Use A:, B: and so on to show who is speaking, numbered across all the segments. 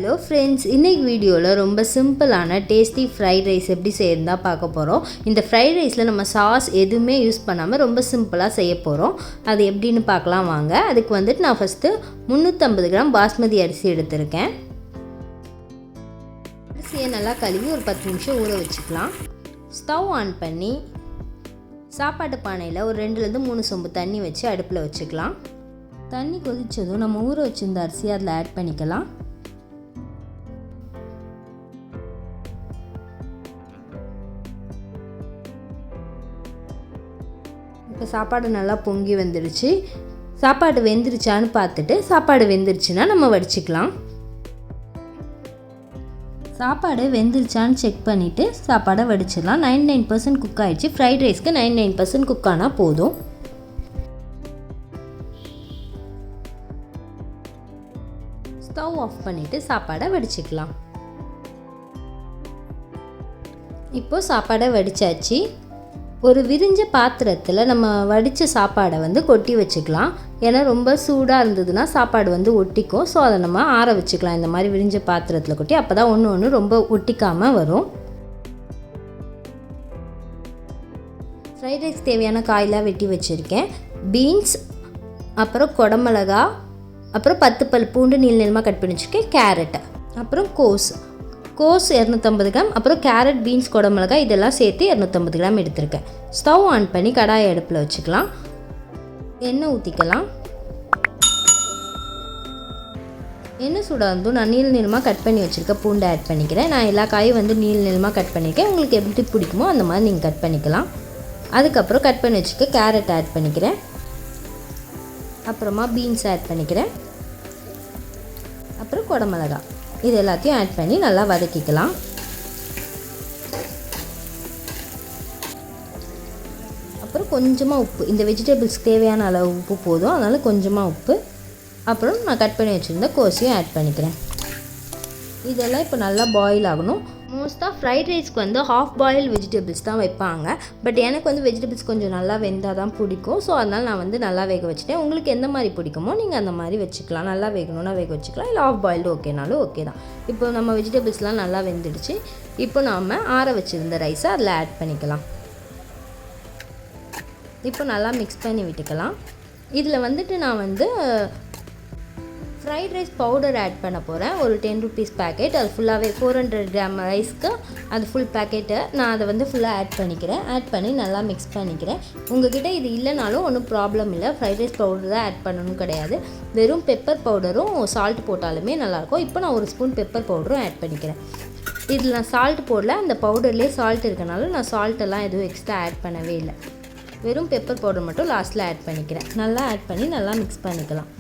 A: Hello friends, இன்றைக்கி வீடியோவில் ரொம்ப சிம்பிளான டேஸ்டி ஃப்ரைட் ரைஸ் எப்படி செய்யறதா பார்க்க போகிறோம். இந்த ஃப்ரைட் ரைஸில் நம்ம சாஸ் எதுவுமே யூஸ் பண்ணாமல் ரொம்ப சிம்பிளாக செய்ய போகிறோம். அது எப்படின்னு பார்க்கலாம் வாங்க. அதுக்கு வந்துட்டு நான் ஃபஸ்ட்டு 350 கிராம் பாஸ்மதி அரிசி எடுத்திருக்கேன். அரிசியை நல்லா கழுவி ஒரு 10 நிமிஷம் ஊற வச்சுக்கலாம். ஸ்டவ் ஆன் பண்ணி சாப்பாட்டு பானையில் ஒரு 2-3 சொம்பு தண்ணி வச்சு அடுப்பில் வச்சுக்கலாம். தண்ணி கொதித்ததும் நம்ம ஊற வச்சுருந்த அரிசியை அதில் ஆட் பண்ணிக்கலாம். இப்போ சாப்பாடு நல்லா பொங்கி வந்துடுச்சு. சாப்பாடு வெந்துருச்சான்னு பார்த்துட்டு சாப்பாடு வெந்துருச்சுன்னா நம்ம வடிச்சிக்கலாம். சாப்பாடு வெந்துருச்சான்னு செக் பண்ணிவிட்டு சாப்பாடை வடிச்சிடலாம். 99% குக் ஆகிடுச்சு. ஃப்ரைட் ரைஸ்க்கு 99% குக் ஆனால் போதும். ஸ்டவ் ஆஃப் பண்ணிவிட்டு சாப்பாடை வடிச்சிக்கலாம். இப்போது சாப்பாடை வடித்தாச்சு. ஒரு விரிஞ்ச பாத்திரத்தில் நம்ம வடித்த சாப்பாடை கொட்டி வச்சுக்கலாம். ஏன்னா ரொம்ப சூடாக இருந்ததுன்னா சாப்பாடு ஒட்டிக்கும். ஸோ அதை நம்ம ஆற வச்சுக்கலாம். இந்த மாதிரி விரிஞ்ச பாத்திரத்தில் கொட்டி, அப்போ தான் ஒன்று ரொம்ப ஒட்டிக்காமல் வரும். ஃப்ரைட் ரைஸ் தேவையான காயெலாம் வெட்டி வச்சுருக்கேன். பீன்ஸ், அப்புறம் குடமிளகா, அப்புறம் 10 பல் பூண்டு நீளமாக கட் பண்ணி வச்சுருக்கேன். கேரட், அப்புறம் கோஸ் 250 கிராம், அப்புறம் கேரட், பீன்ஸ், குடமிளகாய் இதெல்லாம் சேர்த்து 250 கிராம் எடுத்திருக்கேன். ஸ்டவ் ஆன் பண்ணி கடாயை அடுப்பில் வச்சுக்கலாம். எண்ணெய் ஊற்றிக்கலாம். எண்ணெய் சூடாக நான் நீளமாக கட் பண்ணி வச்சுருக்க பூண்டை ஆட் பண்ணிக்கிறேன். நான் எல்லா காயும் நீளமாக கட் பண்ணியிருக்கேன். உங்களுக்கு எப்படி பிடிக்குமோ அந்த மாதிரி நீங்கள் கட் பண்ணிக்கலாம். அதுக்கப்புறம் கட் பண்ணி வச்சுக்க கேரட் ஆட் பண்ணிக்கிறேன். அப்புறமா பீன்ஸ் ஆட் பண்ணிக்கிறேன். அப்புறம் குடமிளகா இது எல்லாத்தையும் ஆட் பண்ணி நல்லா வதக்கிக்கலாம். அப்புறம் கொஞ்சமாக உப்பு, இந்த வெஜிடபிள்ஸ்க்கு தேவையான அளவு உப்பு போதும், அதனால் கொஞ்சமாக உப்பு. அப்புறம் நான் கட் பண்ணி வச்சுருந்த கோஸையும் ஆட் பண்ணிக்கிறேன். இதெல்லாம் இப்போ நல்லா பாயில் ஆகணும். மோஸ்ட்டாக ஃப்ரைட் ரைஸ்க்கு ஹாஃப் பாயில் வெஜிடபிள்ஸ் தான் வைப்பாங்க. பட் எனக்கு வெஜிடபிள்ஸ் கொஞ்சம் நல்லா வெந்தால் தான் பிடிக்கும். ஸோ அதனால் நான் நல்லா வேக வச்சுட்டேன். உங்களுக்கு எந்த மாதிரி பிடிக்குமோ நீங்கள் அந்த மாதிரி வச்சுக்கலாம். நல்லா வேகணும்னா வேக வச்சுக்கலாம், இல்லை ஆஃப் பாயில்டு ஓகேனாலும் ஓகே தான். இப்போ நம்ம வெஜிடபிள்ஸ்லாம் நல்லா வெந்துடுச்சு. இப்போ நாம் ஆற வச்சுருந்த ரைஸை அதில் ஆட் பண்ணிக்கலாம். இப்போ நல்லா மிக்ஸ் பண்ணி விட்டுக்கலாம். இதில் நான் ஃப்ரைட் ரைஸ் பவுடர் ஆட் பண்ண போகிறேன். ஒரு 10 rupees பேக்கெட். அது ஃபுல்லாகவே 400 கிராம் ரைஸ்க்கு அது ஃபுல் பேக்கெட்டை நான் அதை ஃபுல்லாக ஆட் பண்ணிக்கிறேன். ஆட் பண்ணி நல்லா மிக்ஸ் பண்ணிக்கிறேன். உங்கள்கிட்ட இது இல்லைனாலும் ஒன்றும் ப்ராப்ளம் இல்லை. ஃப்ரைட் ரைஸ் பவுடர் தான் ஆட் பண்ணணும் கிடையாது. வெறும் பெப்பர் பவுடரும் சால்ட் போட்டாலுமே நல்லாயிருக்கும். இப்போ நான் ஒரு ஸ்பூன் பெப்பர் பவுடரும் ஆட் பண்ணிக்கிறேன். இதில் நான் சால்ட் போடல, அந்த பவுடர்லேயே சால்ட் இருக்கனால நான் சால்ட்டெல்லாம் எதுவும் எக்ஸ்ட்ரா ஆட் பண்ணவே இல்லை. வெறும் பெப்பர் பவுடர் மட்டும் லாஸ்ட்டில் ஆட் பண்ணிக்கிறேன். நல்லா ஆட் பண்ணி நல்லா மிக்ஸ் பண்ணிக்கலாம்.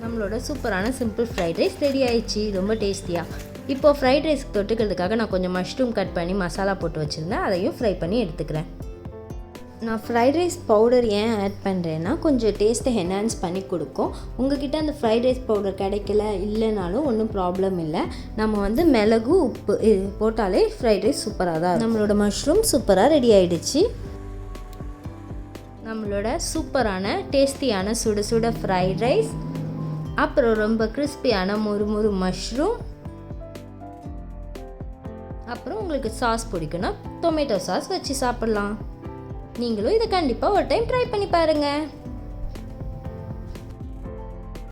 A: நம்மளோட சூப்பரான சிம்பிள் ஃப்ரைட் ரைஸ் ரெடி ஆயிடுச்சு. ரொம்ப டேஸ்டியாக. இப்போது ஃப்ரைட் ரைஸ்க்கு தொட்டுக்கிறதுக்காக நான் கொஞ்சம் மஷ்ரூம் கட் பண்ணி மசாலா போட்டு வச்சுருந்தேன். அதையும் ஃப்ரை பண்ணி எடுத்துக்கிறேன். நான் ஃப்ரைட் ரைஸ் பவுடர் ஏன் ஆட் பண்ணுறேன்னா கொஞ்சம் டேஸ்ட்டை என்ஹான்ஸ் பண்ணி கொடுக்கும். உங்கள்கிட்ட அந்த ஃப்ரைட் ரைஸ் பவுடர் கிடைக்கல இல்லைனாலும் ஒன்றும் ப்ராப்ளம் இல்லை. நம்ம மிளகு, உப்பு இது போட்டாலே ஃப்ரைட் ரைஸ் சூப்பராக தான். நம்மளோட மஷ்ரூம் சூப்பராக ரெடி ஆகிடுச்சு. நம்மளோட சூப்பரான டேஸ்டியான சுட சுட ஃப்ரைட் ரைஸ், அப்புறம் ரொம்ப கிறிஸ்பியான முறுமுறு மஷ்ரூம், அப்புறம் உங்களுக்கு சாஸ் பிடிக்குன்னா டொமேட்டோ சாஸ் வச்சு சாப்பிட்லாம். நீங்களும் இதை கண்டிப்பாக ஒரு டைம் ட்ரை பண்ணி பாருங்கள்.